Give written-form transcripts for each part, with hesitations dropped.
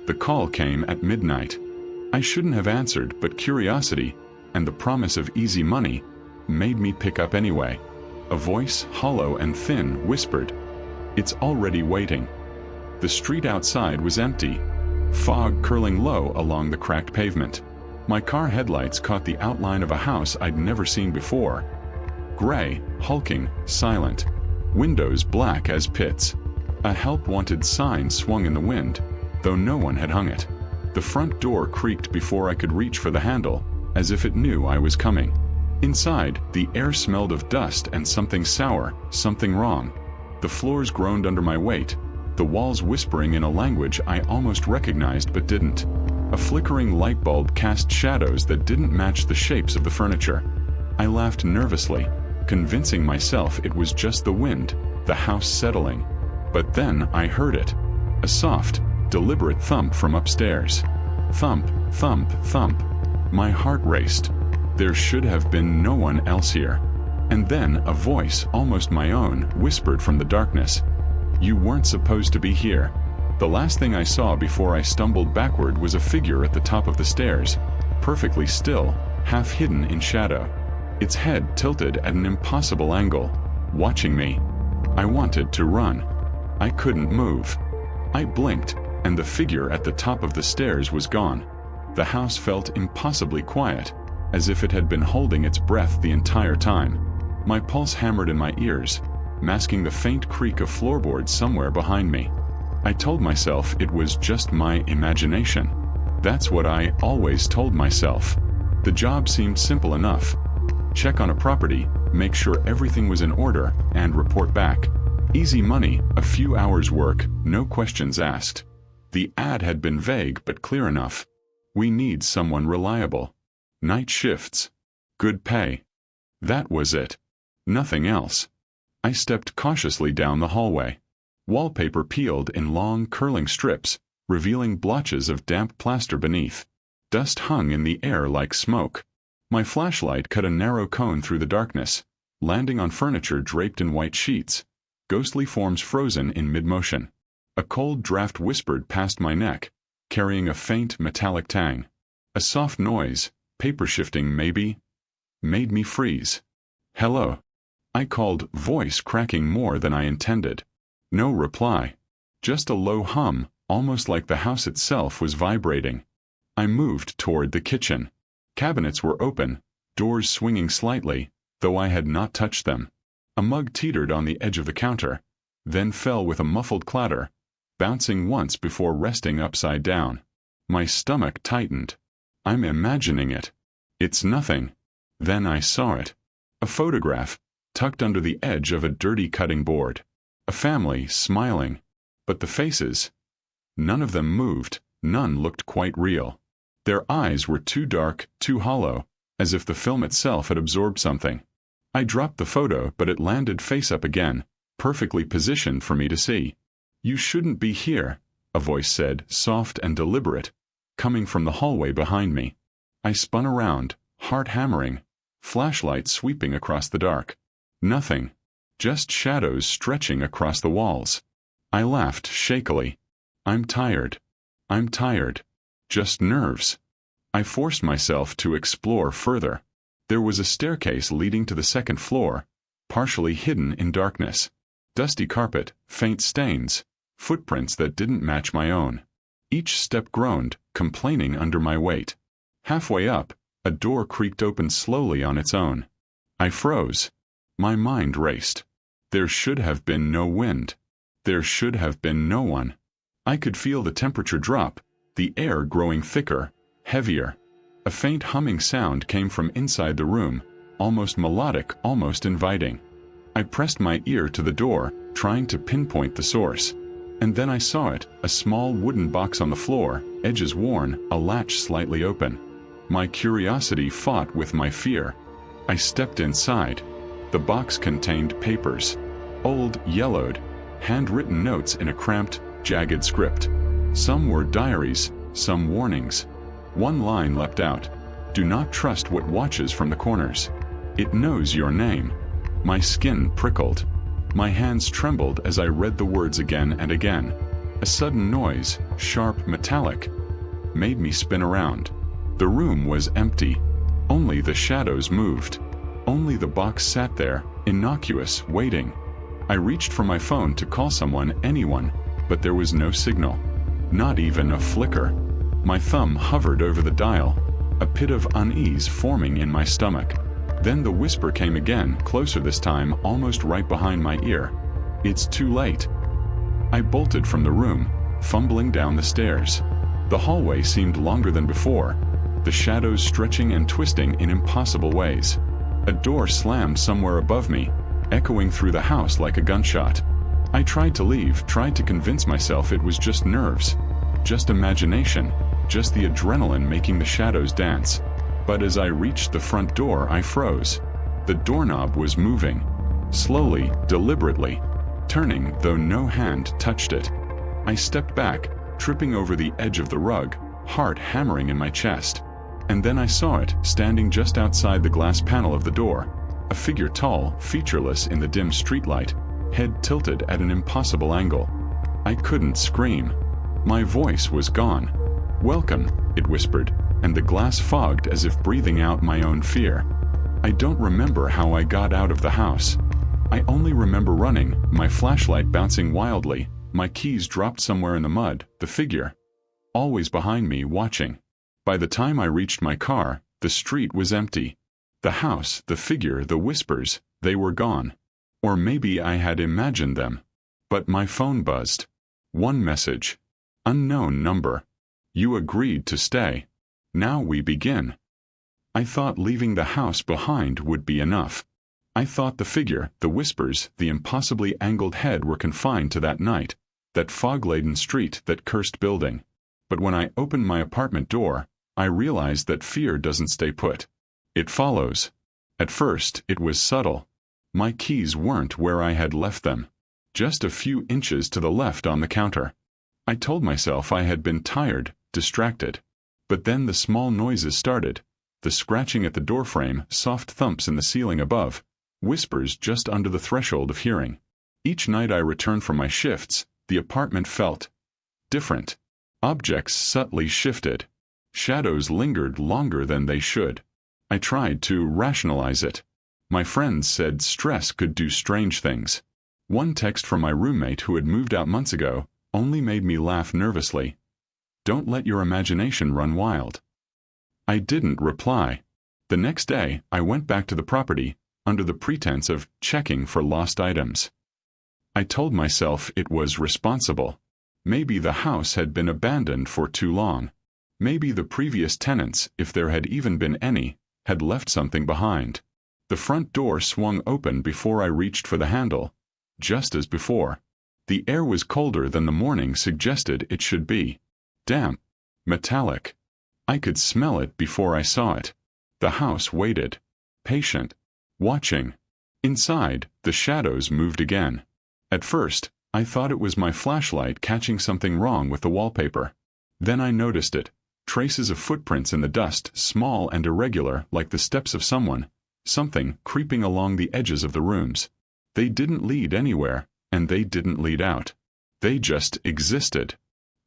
The call came at midnight. I shouldn't have answered, but curiosity, and the promise of easy money, made me pick up anyway. A voice, hollow and thin, whispered, "It's already waiting." The street outside was empty, fog curling low along the cracked pavement. My car headlights caught the outline of a house I'd never seen before. Gray, hulking, silent. Windows black as pits. A help wanted sign swung in the wind, though no one had hung it. The front door creaked before I could reach for the handle, as if it knew I was coming. Inside, the air smelled of dust and something sour, something wrong. The floors groaned under my weight, the walls whispering in a language I almost recognized but didn't. A flickering light bulb cast shadows that didn't match the shapes of the furniture. I laughed nervously, convincing myself it was just the wind, the house settling. But then I heard it. A soft, deliberate thump from upstairs. Thump, thump, thump. My heart raced. There should have been no one else here. And then a voice, almost my own, whispered from the darkness, "You weren't supposed to be here." The last thing I saw before I stumbled backward was a figure at the top of the stairs, perfectly still, half hidden in shadow. Its head tilted at an impossible angle, watching me. I wanted to run. I couldn't move. I blinked, and the figure at the top of the stairs was gone. The house felt impossibly quiet, as if it had been holding its breath the entire time. My pulse hammered in my ears, masking the faint creak of floorboards somewhere behind me. I told myself it was just my imagination. That's what I always told myself. The job seemed simple enough. Check on a property, make sure everything was in order, and report back. Easy money, a few hours' work, no questions asked. The ad had been vague but clear enough. We need someone reliable. Night shifts. Good pay. That was it. Nothing else. I stepped cautiously down the hallway. Wallpaper peeled in long, curling strips, revealing blotches of damp plaster beneath. Dust hung in the air like smoke. My flashlight cut a narrow cone through the darkness, landing on furniture draped in white sheets, ghostly forms frozen in mid-motion. A cold draft whispered past my neck, carrying a faint metallic tang. A soft noise, paper shifting maybe, made me freeze. "Hello," I called, voice cracking more than I intended. No reply. Just a low hum, almost like the house itself was vibrating. I moved toward the kitchen. Cabinets were open, doors swinging slightly, though I had not touched them. A mug teetered on the edge of the counter, then fell with a muffled clatter, bouncing once before resting upside down. My stomach tightened. I'm imagining it. It's nothing. Then I saw it. A photograph, tucked under the edge of a dirty cutting board. A family, smiling. But the faces, none of them moved, none looked quite real. Their eyes were too dark, too hollow, as if the film itself had absorbed something. I dropped the photo, but it landed face up again, perfectly positioned for me to see. "You shouldn't be here," a voice said, soft and deliberate, coming from the hallway behind me. I spun around, heart hammering, flashlight sweeping across the dark. Nothing. Just shadows stretching across the walls. I laughed shakily. I'm tired. I'm tired. Just nerves. I forced myself to explore further. There was a staircase leading to the second floor, partially hidden in darkness. Dusty carpet, faint stains, footprints that didn't match my own. Each step groaned, complaining under my weight. Halfway up, a door creaked open slowly on its own. I froze. My mind raced. There should have been no wind. There should have been no one. I could feel the temperature drop, the air growing thicker, heavier. A faint humming sound came from inside the room, almost melodic, almost inviting. I pressed my ear to the door, trying to pinpoint the source. And then I saw it, a small wooden box on the floor, edges worn, a latch slightly open. My curiosity fought with my fear. I stepped inside. The box contained papers. Old, yellowed, handwritten notes in a cramped, jagged script. Some were diaries, some warnings. One line leapt out. "Do not trust what watches from the corners. It knows your name." My skin prickled. My hands trembled as I read the words again and again. A sudden noise, sharp, metallic, made me spin around. The room was empty. Only the shadows moved. Only the box sat there, innocuous, waiting. I reached for my phone to call someone, anyone, but there was no signal. Not even a flicker. My thumb hovered over the dial, a pit of unease forming in my stomach. Then the whisper came again, closer this time, almost right behind my ear. "It's too late." I bolted from the room, fumbling down the stairs. The hallway seemed longer than before, the shadows stretching and twisting in impossible ways. A door slammed somewhere above me, echoing through the house like a gunshot. I tried to leave, tried to convince myself it was just nerves, just imagination, just the adrenaline making the shadows dance. But as I reached the front door, I froze. The doorknob was moving, slowly, deliberately, turning though no hand touched it. I stepped back, tripping over the edge of the rug, heart hammering in my chest. And then I saw it, standing just outside the glass panel of the door, a figure tall, featureless in the dim streetlight, head tilted at an impossible angle. I couldn't scream. My voice was gone. "Welcome," it whispered, and the glass fogged as if breathing out my own fear. I don't remember how I got out of the house. I only remember running, my flashlight bouncing wildly, my keys dropped somewhere in the mud, the figure always behind me, watching. By the time I reached my car, the street was empty. The house, the figure, the whispers, they were gone. Or maybe I had imagined them. But my phone buzzed. One message. Unknown number. "You agreed to stay. Now we begin." I thought leaving the house behind would be enough. I thought the figure, the whispers, the impossibly angled head were confined to that night, that fog-laden street, that cursed building. But when I opened my apartment door, I realized that fear doesn't stay put. It follows. At first, it was subtle. My keys weren't where I had left them. Just a few inches to the left on the counter. I told myself I had been tired, distracted. But then the small noises started. The scratching at the doorframe, soft thumps in the ceiling above, whispers just under the threshold of hearing. Each night I returned from my shifts, the apartment felt different. Objects subtly shifted. Shadows lingered longer than they should. I tried to rationalize it. My friends said stress could do strange things. One text from my roommate who had moved out months ago only made me laugh nervously. "Don't let your imagination run wild." I didn't reply. The next day, I went back to the property, under the pretense of checking for lost items. I told myself it was responsible. Maybe the house had been abandoned for too long. Maybe the previous tenants, if there had even been any, had left something behind. The front door swung open before I reached for the handle. Just as before. The air was colder than the morning suggested it should be. Damp. Metallic. I could smell it before I saw it. The house waited. Patient. Watching. Inside, the shadows moved again. At first, I thought it was my flashlight catching something wrong with the wallpaper. Then I noticed it. Traces of footprints in the dust, small and irregular, like the steps of someone. Something creeping along the edges of the rooms. They didn't lead anywhere, and they didn't lead out. They just existed.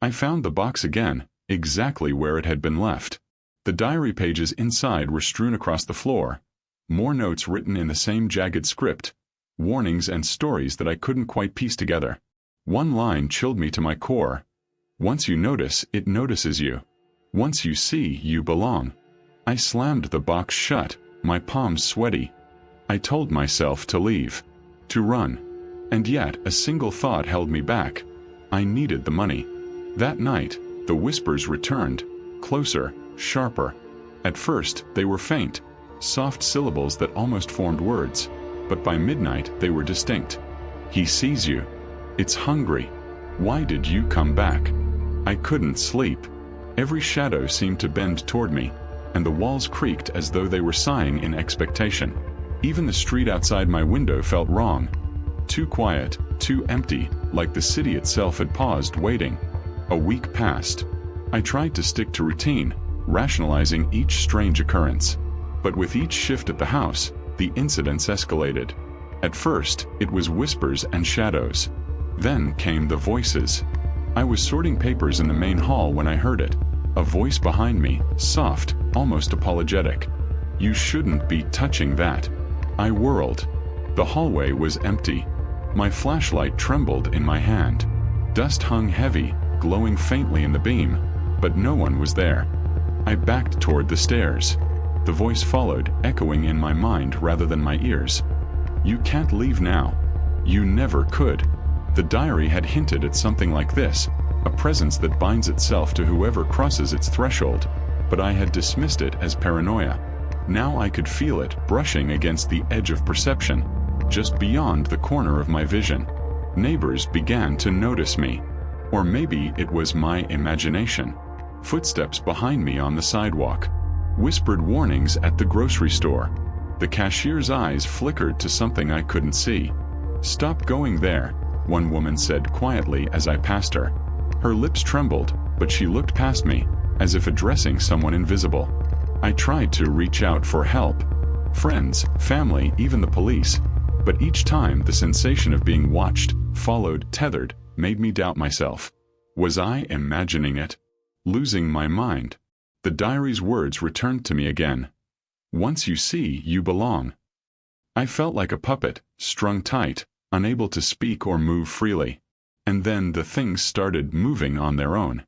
I found the box again, exactly where it had been left. The diary pages inside were strewn across the floor. More notes written in the same jagged script. Warnings and stories that I couldn't quite piece together. One line chilled me to my core. "Once you notice, it notices you. Once you see, you belong." I slammed the box shut, my palms sweaty. I told myself to leave. To run. And yet, a single thought held me back. I needed the money. That night, the whispers returned. Closer, sharper. At first, they were faint. Soft syllables that almost formed words. But by midnight, they were distinct. "He sees you. It's hungry. Why did you come back?" I couldn't sleep. Every shadow seemed to bend toward me, and the walls creaked as though they were sighing in expectation. Even the street outside my window felt wrong. Too quiet, too empty, like the city itself had paused, waiting. A week passed. I tried to stick to routine, rationalizing each strange occurrence. But with each shift at the house, the incidents escalated. At first, it was whispers and shadows. Then came the voices. I was sorting papers in the main hall when I heard it. A voice behind me, soft, almost apologetic. "You shouldn't be touching that." I whirled. The hallway was empty. My flashlight trembled in my hand. Dust hung heavy, glowing faintly in the beam, but no one was there. I backed toward the stairs. The voice followed, echoing in my mind rather than my ears. "You can't leave now. You never could." The diary had hinted at something like this, a presence that binds itself to whoever crosses its threshold, but I had dismissed it as paranoia. Now I could feel it brushing against the edge of perception, just beyond the corner of my vision. Neighbors began to notice me. Or maybe it was my imagination. Footsteps behind me on the sidewalk. Whispered warnings at the grocery store. The cashier's eyes flickered to something I couldn't see. "Stop going there," one woman said quietly as I passed her. Her lips trembled, but she looked past me, as if addressing someone invisible. I tried to reach out for help. Friends, family, even the police. But each time the sensation of being watched, followed, tethered, made me doubt myself. Was I imagining it? Losing my mind? The diary's words returned to me again. "Once you see, you belong." I felt like a puppet, strung tight, unable to speak or move freely. And then the things started moving on their own.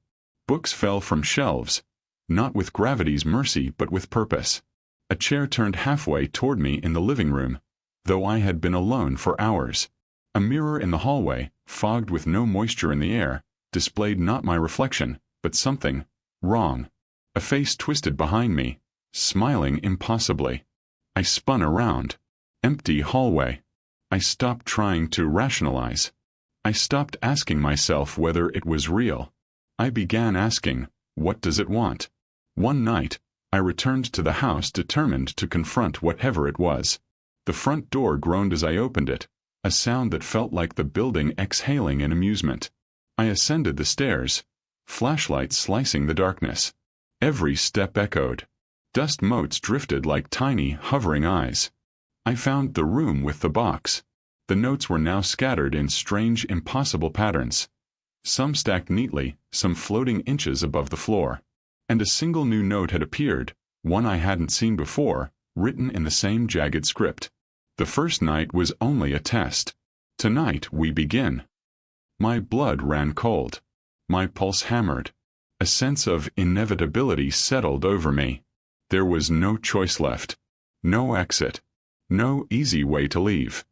Books fell from shelves, not with gravity's mercy but with purpose. A chair turned halfway toward me in the living room, though I had been alone for hours. A mirror in the hallway, fogged with no moisture in the air, displayed not my reflection, but something wrong. A face twisted behind me, smiling impossibly. I spun around. Empty hallway. I stopped trying to rationalize. I stopped asking myself whether it was real. I began asking, what does it want? One night, I returned to the house determined to confront whatever it was. The front door groaned as I opened it, a sound that felt like the building exhaling in amusement. I ascended the stairs, flashlight slicing the darkness. Every step echoed. Dust motes drifted like tiny, hovering eyes. I found the room with the box. The notes were now scattered in strange, impossible patterns. Some stacked neatly, some floating inches above the floor. And a single new note had appeared, one I hadn't seen before, written in the same jagged script. The first night was only a test. Tonight we begin. My blood ran cold. My pulse hammered. A sense of inevitability settled over me. There was no choice left. No exit. No easy way to leave.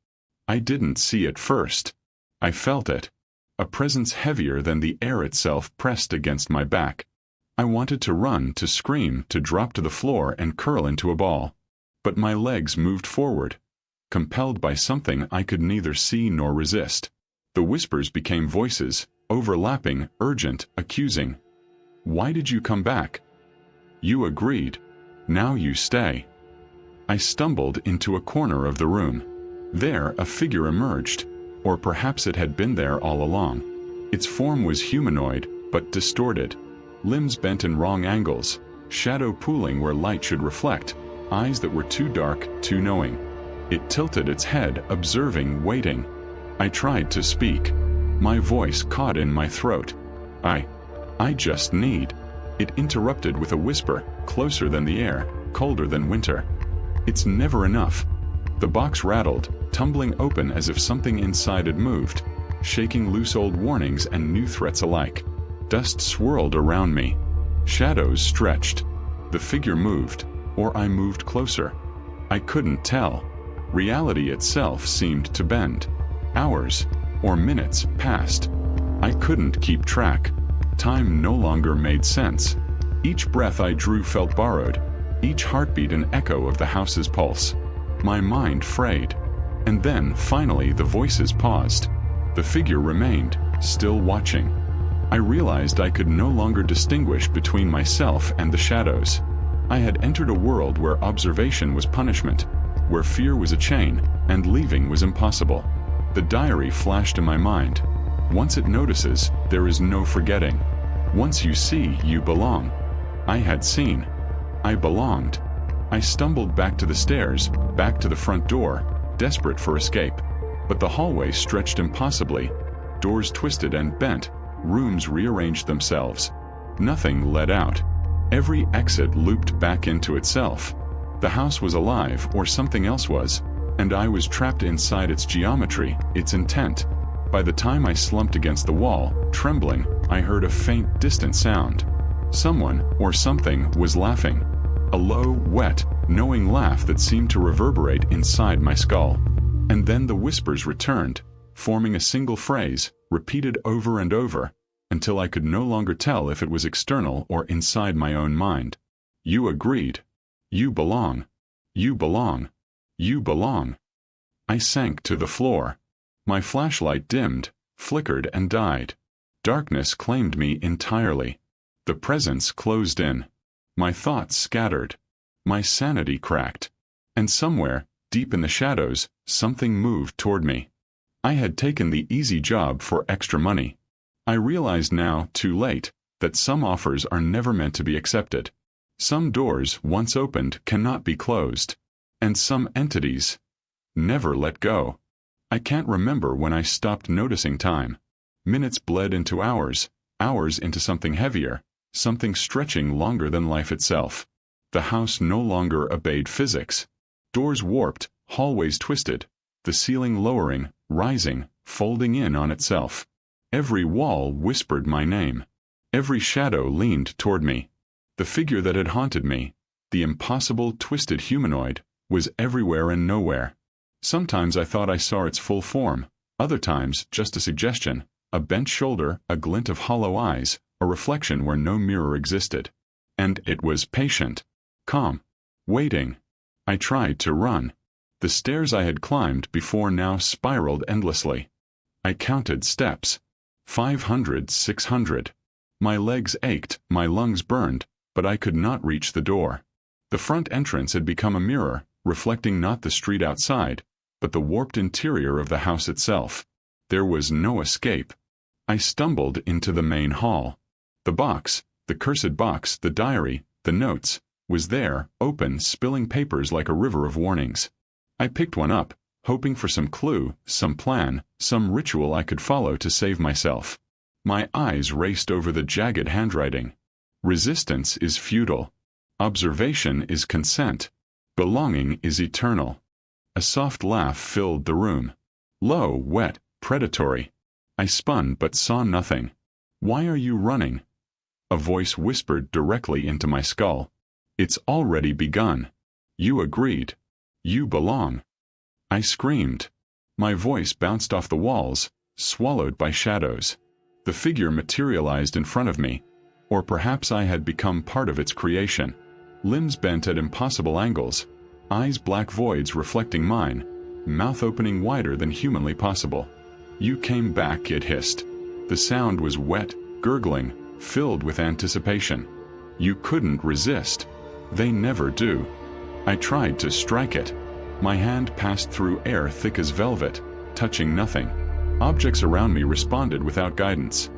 I didn't see it first. I felt it. A presence heavier than the air itself pressed against my back. I wanted to run, to scream, to drop to the floor and curl into a ball. But my legs moved forward, compelled by something I could neither see nor resist. The whispers became voices, overlapping, urgent, accusing. "Why did you come back? You agreed. Now you stay." I stumbled into a corner of the room. There a figure emerged, or perhaps it had been there all along. Its form was humanoid, but distorted. Limbs bent in wrong angles, shadow pooling where light should reflect, eyes that were too dark, too knowing. It tilted its head, observing, waiting. I tried to speak. My voice caught in my throat. I just need. It interrupted with a whisper, closer than the air, colder than winter. "It's never enough." The box rattled, tumbling open as if something inside had moved, shaking loose old warnings and new threats alike. Dust swirled around me. Shadows stretched. The figure moved, or I moved closer. I couldn't tell. Reality itself seemed to bend. Hours, or minutes, passed. I couldn't keep track. Time no longer made sense. Each breath I drew felt borrowed, each heartbeat an echo of the house's pulse. My mind frayed. And then, finally, the voices paused. The figure remained, still watching. I realized I could no longer distinguish between myself and the shadows. I had entered a world where observation was punishment, where fear was a chain, and leaving was impossible. The diary flashed in my mind. Once it notices, there is no forgetting. Once you see, you belong. I had seen. I belonged. I stumbled back to the stairs, back to the front door, desperate for escape. But the hallway stretched impossibly. Doors twisted and bent, Rooms rearranged themselves. Nothing led out. Every exit looped back into itself. The house was alive, or something else was, and I was trapped inside its geometry, its intent. By the time I slumped against the wall, trembling, I heard a faint, distant sound. Someone, or something, was laughing. A low, wet, knowing laugh that seemed to reverberate inside my skull. And then the whispers returned, forming a single phrase, repeated over and over, until I could no longer tell if it was external or inside my own mind. You agreed. You belong. You belong. You belong. I sank to the floor. My flashlight dimmed, flickered and died. Darkness claimed me entirely. The presence closed in. My thoughts scattered. My sanity cracked. And somewhere, deep in the shadows, something moved toward me. I had taken the easy job for extra money. I realized now, too late, that some offers are never meant to be accepted. Some doors, once opened, cannot be closed. And some entities never let go. I can't remember when I stopped noticing time. Minutes bled into hours, hours into something heavier, something stretching longer than life itself. The house no longer obeyed physics. Doors warped, hallways twisted, the ceiling lowering, rising, folding in on itself. Every wall whispered my name. Every shadow leaned toward me. The figure that had haunted me, the impossible, twisted humanoid, was everywhere and nowhere. Sometimes I thought I saw its full form, other times just a suggestion, a bent shoulder, a glint of hollow eyes, a reflection where no mirror existed. And it was patient, calm, waiting. I tried to run. The stairs I had climbed before now spiraled endlessly. I counted steps. 500, 600. My legs ached, my lungs burned, but I could not reach the door. The front entrance had become a mirror, reflecting not the street outside, but the warped interior of the house itself. There was no escape. I stumbled into the main hall. The box, the cursed box, the diary, the notes, was there, open, spilling papers like a river of warnings. I picked one up, hoping for some clue, some plan, some ritual I could follow to save myself. My eyes raced over the jagged handwriting. Resistance is futile. Observation is consent. Belonging is eternal. A soft laugh filled the room. Low, wet, predatory. I spun but saw nothing. Why are you running? A voice whispered directly into my skull. It's already begun. You agreed. You belong. I screamed. My voice bounced off the walls, swallowed by shadows. The figure materialized in front of me. Or perhaps I had become part of its creation. Limbs bent at impossible angles, eyes black voids reflecting mine, mouth opening wider than humanly possible. You came back, it hissed. The sound was wet, gurgling, filled with anticipation. You couldn't resist. They never do. I tried to strike it. My hand passed through air thick as velvet, touching nothing. Objects around me responded without guidance.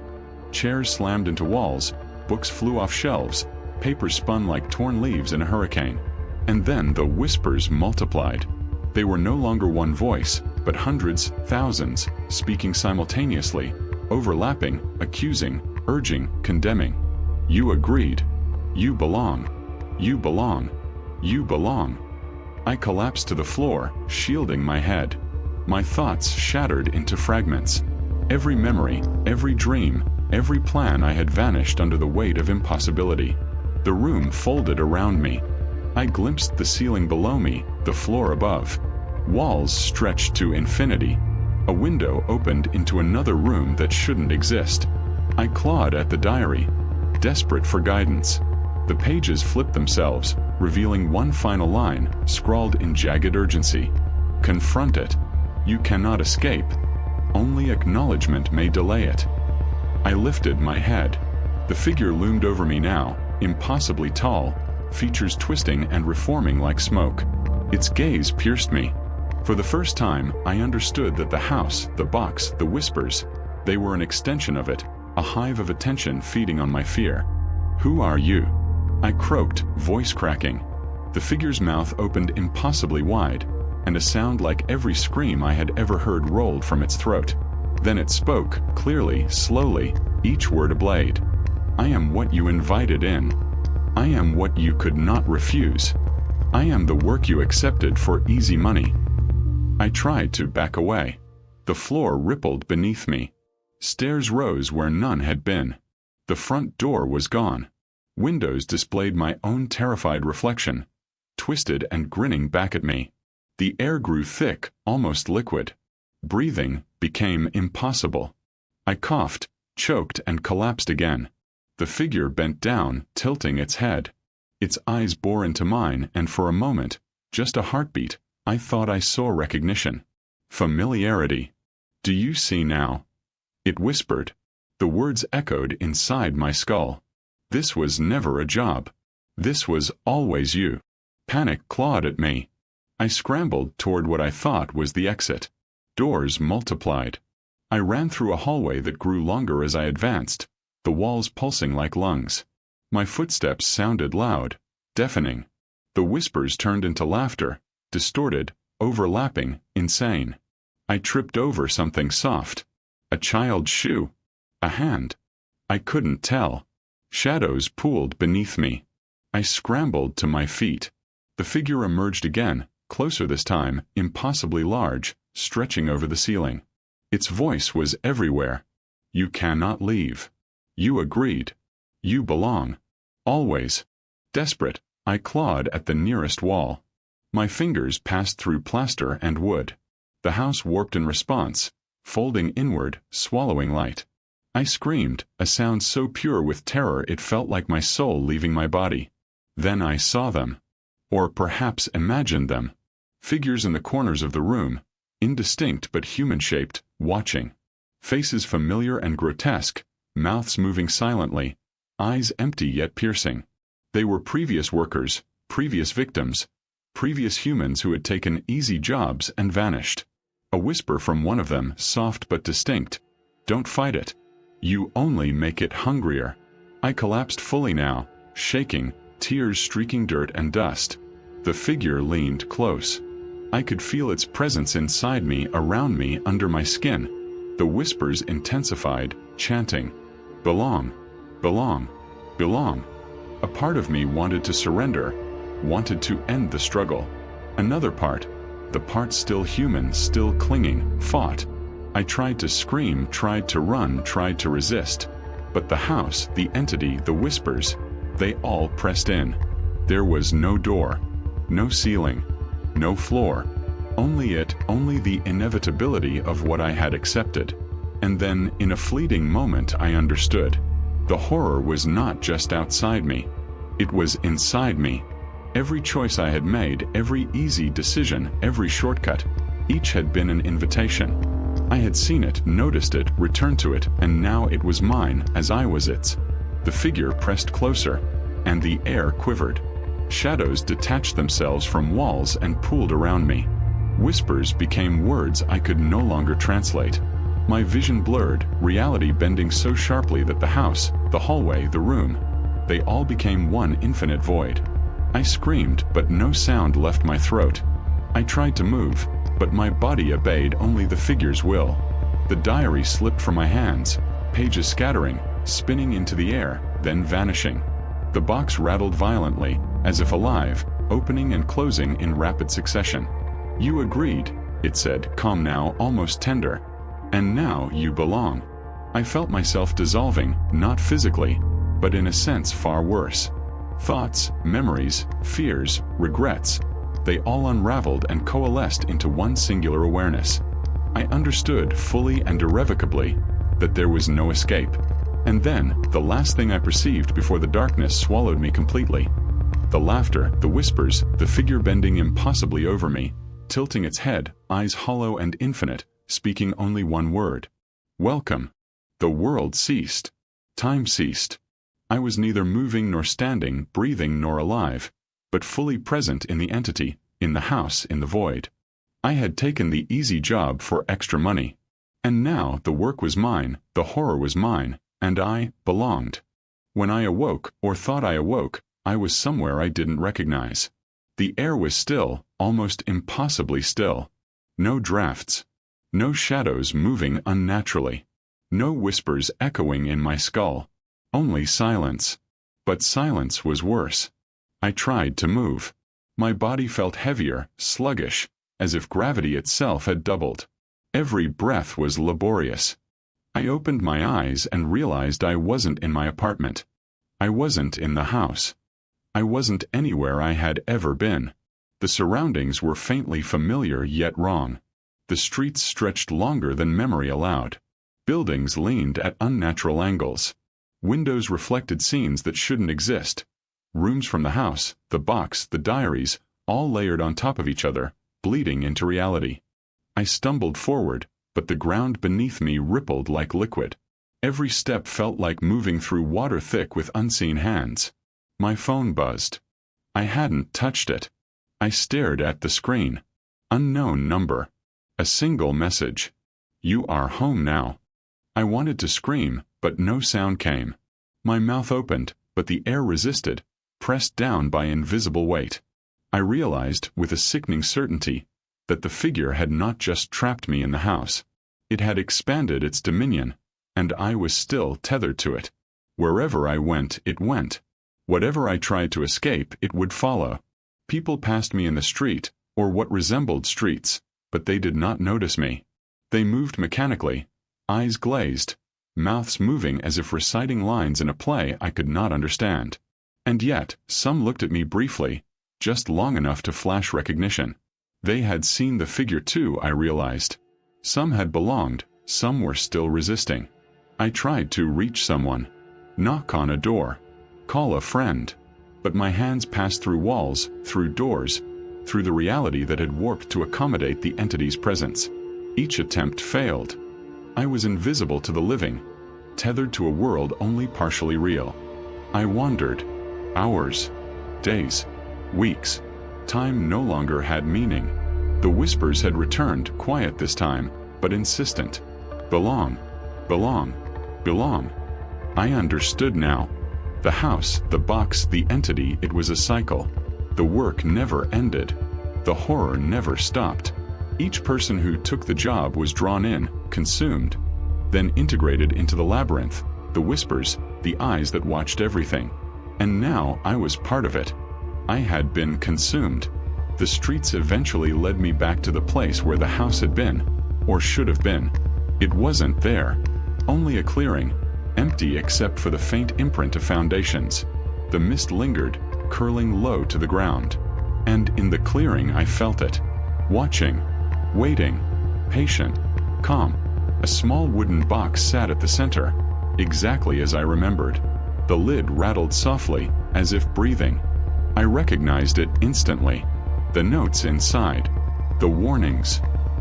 Chairs slammed into walls, books flew off shelves, paper spun like torn leaves in a hurricane. And then the whispers multiplied. They were no longer one voice, but hundreds, thousands, speaking simultaneously, overlapping, accusing, urging, condemning. You agreed. You belong. You belong. You belong. I collapsed to the floor, shielding my head. My thoughts shattered into fragments. Every memory, every dream, every plan I had vanished under the weight of impossibility. The room folded around me. I glimpsed the ceiling below me, the floor above. Walls stretched to infinity. A window opened into another room that shouldn't exist. I clawed at the diary, desperate for guidance. The pages flipped themselves, revealing one final line, scrawled in jagged urgency. Confront it. You cannot escape. Only acknowledgement may delay it. I lifted my head. The figure loomed over me now, impossibly tall, features twisting and reforming like smoke. Its gaze pierced me. For the first time, I understood that the house, the box, the whispers, they were an extension of it, a hive of attention feeding on my fear. Who are you? I croaked, voice cracking. The figure's mouth opened impossibly wide, and a sound like every scream I had ever heard rolled from its throat. Then it spoke, clearly, slowly, each word a blade. I am what you invited in. I am what you could not refuse. I am the work you accepted for easy money. I tried to back away. The floor rippled beneath me. Stairs rose where none had been. The front door was gone. Windows displayed my own terrified reflection, twisted and grinning back at me. The air grew thick, almost liquid. Breathing became impossible. I coughed, choked, and collapsed again. The figure bent down, tilting its head. Its eyes bore into mine, and for a moment, just a heartbeat, I thought I saw recognition. Familiarity. Do you see now? It whispered. The words echoed inside my skull. This was never a job. This was always you. Panic clawed at me. I scrambled toward what I thought was the exit. Doors multiplied. I ran through a hallway that grew longer as I advanced, the walls pulsing like lungs. My footsteps sounded loud, deafening. The whispers turned into laughter, distorted, overlapping, insane. I tripped over something soft. A child's shoe. A hand. I couldn't tell. Shadows pooled beneath me. I scrambled to my feet. The figure emerged again, closer this time, impossibly large, stretching over the ceiling. Its voice was everywhere. You cannot leave. You agreed. You belong. Always. Desperate, I clawed at the nearest wall. My fingers passed through plaster and wood. The house warped in response, folding inward, swallowing light. I screamed, a sound so pure with terror it felt like my soul leaving my body. Then I saw them. Or perhaps imagined them. Figures in the corners of the room, indistinct but human-shaped, watching. Faces familiar and grotesque, mouths moving silently, eyes empty yet piercing. They were previous workers, previous victims, previous humans who had taken easy jobs and vanished. A whisper from one of them, soft but distinct. Don't fight it. You only make it hungrier. I collapsed fully now, shaking, tears streaking dirt and dust. The figure leaned close. I could feel its presence inside me, around me, under my skin. The whispers intensified, chanting, "Belong, belong, belong." A part of me wanted to surrender, wanted to end the struggle. Another part, the part still human, still clinging, fought. I tried to scream, tried to run, tried to resist. But the house, the entity, the whispers, they all pressed in. There was no door, no ceiling, no floor. Only it, only the inevitability of what I had accepted. And then, in a fleeting moment, I understood. The horror was not just outside me. It was inside me. Every choice I had made, every easy decision, every shortcut, each had been an invitation. I had seen it, noticed it, returned to it, and now it was mine, as I was its. The figure pressed closer, and the air quivered. Shadows detached themselves from walls and pooled around me. Whispers became words I could no longer translate. My vision blurred, reality bending so sharply that the house, the hallway, the room, they all became one infinite void. I screamed, but no sound left my throat. I tried to move, but my body obeyed only the figure's will. The diary slipped from my hands, pages scattering, spinning into the air, then vanishing. The box rattled violently, as if alive, opening and closing in rapid succession. You agreed, it said, calm now, almost tender. And now you belong. I felt myself dissolving, not physically, but in a sense far worse. Thoughts, memories, fears, regrets, they all unraveled and coalesced into one singular awareness. I understood fully and irrevocably that there was no escape. And then, the last thing I perceived before the darkness swallowed me completely. The laughter, the whispers, the figure bending impossibly over me, tilting its head, eyes hollow and infinite, speaking only one word. Welcome. The world ceased. Time ceased. I was neither moving nor standing, breathing nor alive, but fully present in the entity, in the house, in the void. I had taken the easy job for extra money. And now the work was mine, the horror was mine, and I belonged. When I awoke, or thought I awoke, I was somewhere I didn't recognize. The air was still, almost impossibly still. No drafts. No shadows moving unnaturally. No whispers echoing in my skull. Only silence. But silence was worse. I tried to move. My body felt heavier, sluggish, as if gravity itself had doubled. Every breath was laborious. I opened my eyes and realized I wasn't in my apartment. I wasn't in the house. I wasn't anywhere I had ever been. The surroundings were faintly familiar yet wrong. The streets stretched longer than memory allowed. Buildings leaned at unnatural angles. Windows reflected scenes that shouldn't exist. Rooms from the house, the box, the diaries, all layered on top of each other, bleeding into reality. I stumbled forward, but the ground beneath me rippled like liquid. Every step felt like moving through water thick with unseen hands. My phone buzzed. I hadn't touched it. I stared at the screen. Unknown number. A single message. You are home now. I wanted to scream, but no sound came. My mouth opened, but the air resisted, pressed down by invisible weight. I realized, with a sickening certainty, that the figure had not just trapped me in the house. It had expanded its dominion, and I was still tethered to it. Wherever I went, it went. Whatever I tried to escape, it would follow. People passed me in the street, or what resembled streets, but they did not notice me. They moved mechanically, eyes glazed, mouths moving as if reciting lines in a play I could not understand. And yet, some looked at me briefly, just long enough to flash recognition. They had seen the figure too, I realized. Some had belonged, some were still resisting. I tried to reach someone. Knock on a door. Call a friend. But my hands passed through walls, through doors, through the reality that had warped to accommodate the entity's presence. Each attempt failed. I was invisible to the living, tethered to a world only partially real. I wandered. Hours. Days. Weeks. Time no longer had meaning. The whispers had returned, quiet this time, but insistent. Belong. Belong. Belong. I understood now. The house, the box, the entity, it was a cycle. The work never ended. The horror never stopped. Each person who took the job was drawn in, consumed, then integrated into the labyrinth, the whispers, the eyes that watched everything. And now I was part of it. I had been consumed. The streets eventually led me back to the place where the house had been, or should have been. It wasn't there. Only a clearing, empty except for the faint imprint of foundations. The mist lingered, curling low to the ground. And in the clearing I felt it. Watching. Waiting. Patient. Calm. A small wooden box sat at the center, exactly as I remembered. The lid rattled softly, as if breathing. I recognized it instantly. The notes inside. The warnings.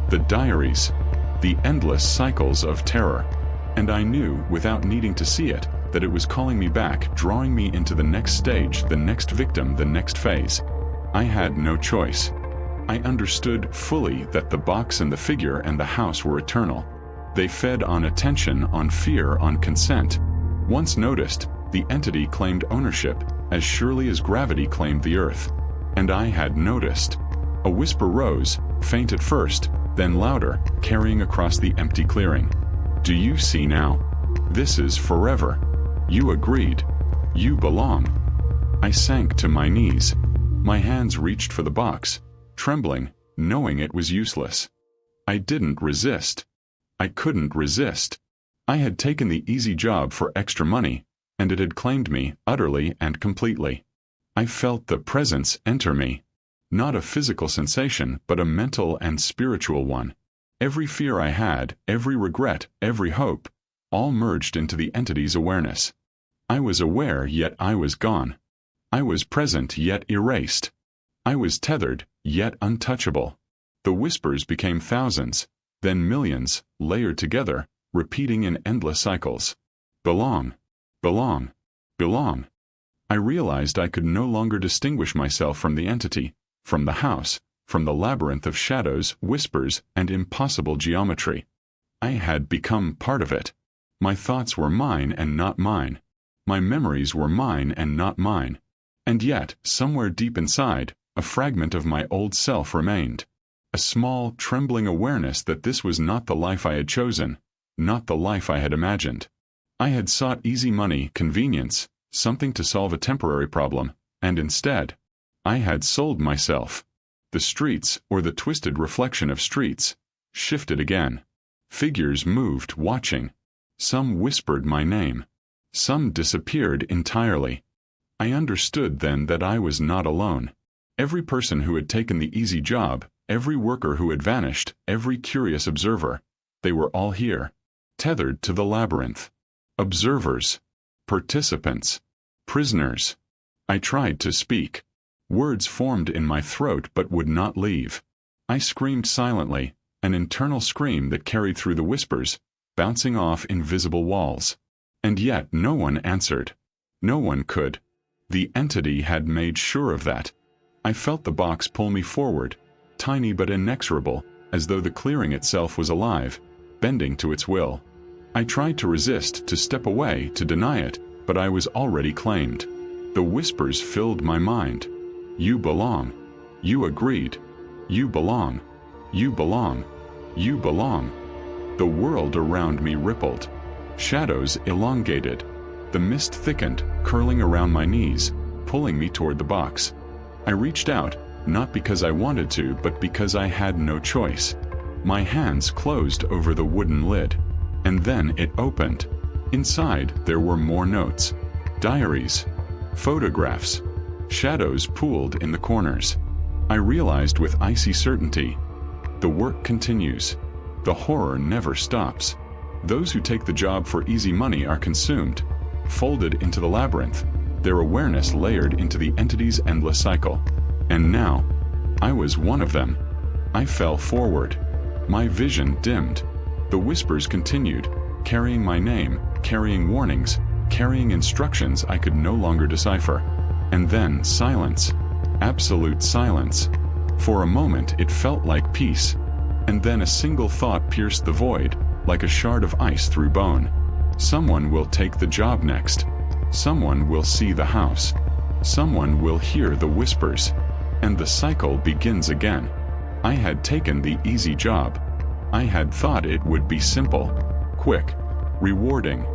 The diaries. The endless cycles of terror. And I knew, without needing to see it, that it was calling me back, drawing me into the next stage, the next victim, the next phase. I had no choice. I understood fully that the box and the figure and the house were eternal. They fed on attention, on fear, on consent. Once noticed, the entity claimed ownership, as surely as gravity claimed the earth. And I had noticed. A whisper rose, faint at first, then louder, carrying across the empty clearing. Do you see now? This is forever. You agreed. You belong. I sank to my knees. My hands reached for the box, trembling, knowing it was useless. I didn't resist. I couldn't resist. I had taken the easy job for extra money, and it had claimed me, utterly and completely. I felt the presence enter me. Not a physical sensation, but a mental and spiritual one. Every fear I had, every regret, every hope, all merged into the entity's awareness. I was aware, yet I was gone. I was present, yet erased. I was tethered, yet untouchable. The whispers became thousands, then millions, layered together, repeating in endless cycles. Belong. Belong. Belong. I realized I could no longer distinguish myself from the entity, from the house, from the labyrinth of shadows, whispers, and impossible geometry. I had become part of it. My thoughts were mine and not mine. My memories were mine and not mine. And yet, somewhere deep inside, a fragment of my old self remained. A small, trembling awareness that this was not the life I had chosen, not the life I had imagined. I had sought easy money, convenience, something to solve a temporary problem, and instead, I had sold myself. The streets, or the twisted reflection of streets, shifted again. Figures moved, watching. Some whispered my name. Some disappeared entirely. I understood then that I was not alone. Every person who had taken the easy job, every worker who had vanished, every curious observer, they were all here, tethered to the labyrinth. Observers, participants, prisoners. I tried to speak. Words formed in my throat but would not leave. I screamed silently, an internal scream that carried through the whispers, bouncing off invisible walls. And yet no one answered. No one could. The entity had made sure of that. I felt the box pull me forward, tiny but inexorable, as though the clearing itself was alive, bending to its will. I tried to resist, to step away, to deny it, but I was already claimed. The whispers filled my mind. You belong. You agreed. You belong. You belong. You belong. The world around me rippled. Shadows elongated. The mist thickened, curling around my knees, pulling me toward the box. I reached out, not because I wanted to, but because I had no choice. My hands closed over the wooden lid. And then it opened. Inside, there were more notes. Diaries. Photographs. Shadows pooled in the corners. I realized with icy certainty. The work continues. The horror never stops. Those who take the job for easy money are consumed, folded into the labyrinth, their awareness layered into the entity's endless cycle. And now, I was one of them. I fell forward. My vision dimmed. The whispers continued, carrying my name, carrying warnings, carrying instructions I could no longer decipher. And then silence. Absolute silence. For a moment it felt like peace. And then a single thought pierced the void, like a shard of ice through bone. Someone will take the job next. Someone will see the house. Someone will hear the whispers. And the cycle begins again. I had taken the easy job. I had thought it would be simple, quick, rewarding.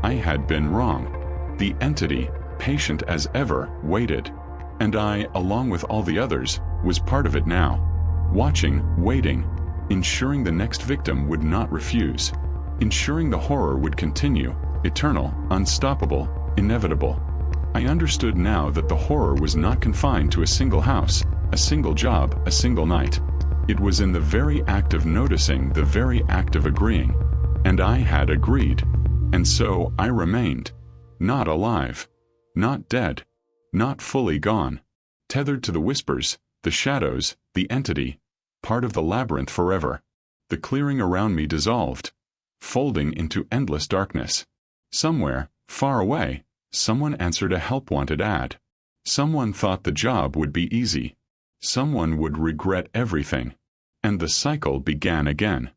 I had been wrong. The entity, patient as ever, waited. And I, along with all the others, was part of it now. Watching, waiting, ensuring the next victim would not refuse. Ensuring the horror would continue, eternal, unstoppable, inevitable. I understood now that the horror was not confined to a single house, a single job, a single night. It was in the very act of noticing, the very act of agreeing. And I had agreed. And so I remained. Not alive. Not dead. Not fully gone. Tethered to the whispers, the shadows, the entity. Part of the labyrinth forever. The clearing around me dissolved, folding into endless darkness. Somewhere, far away, someone answered a help-wanted ad. Someone thought the job would be easy. Someone would regret everything. And the cycle began again.